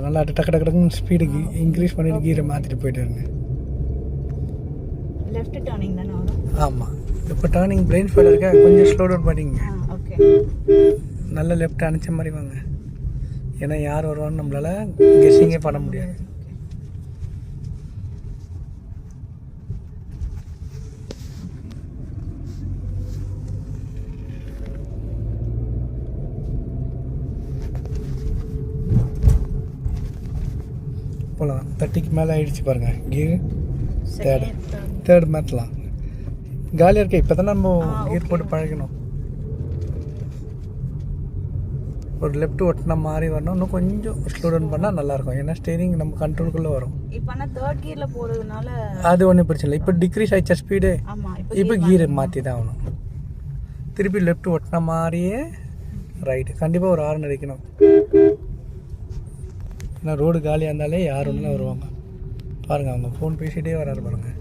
நல்லா டக்கு டக்கு டக்குன்னு ஸ்பீடுக்கு இன்க்ரீஸ் பண்ணிட்டு கீரை மாற்றிட்டு போயிட்டாருங்க. லெஃப்ட் டர்னிங் தானே வரும்? ஆமாம், இப்போ டர்னிங் பிளைண்ட் ஸ்பாட் இருக்கா, கொஞ்சம் ஸ்லோ டவுன் பண்ணிங்க. ஓகே, நல்ல லெஃப்ட் அணைச்ச மாதிரி வாங்க. ஏன்னா யார் வருவான்னு நம்மளால கெஸ்ஸிங்கே பண்ண முடியாது. போகலாம், 30க்கு மேலே ஆயிடுச்சு பாருங்கள். கீர் தேர்ட் மாற்றலாம். காலியாக இருக்க, இப்போ தான் நம்ம கீர் போட்டு பழகணும். ஒரு லெஃப்ட் ஒட்டின மாதிரி வரணும், இன்னும் கொஞ்சம் ஸ்லோ டவுன் பண்ணால் நல்லாயிருக்கும். ஏன்னா ஸ்டேரிங் நம்ம கண்ட்ரோலுக்குள்ளே வரும். இப்போ நான் தேர்ட் கியரில் போகிறதுனால அது ஒன்றும் பிரச்சனை இல்லை. இப்போ டிக்ரீஸ் ஆயிடுச்சா ஸ்பீடு, இப்போ கீர் மாற்றி தான் ஆகணும். திருப்பி லெஃப்ட் ஒட்டின மாதிரியே ரைட்டு. கண்டிப்பாக ஒரு ஹார்ன் அடிக்கணும். ஏன்னா ரோடு காலியாக இருந்தாலே யார் ஒன்றும் வருவாங்க. பாருங்கள், அவங்க ஃபோன் பேசிகிட்டே வராரு பாருங்கள்.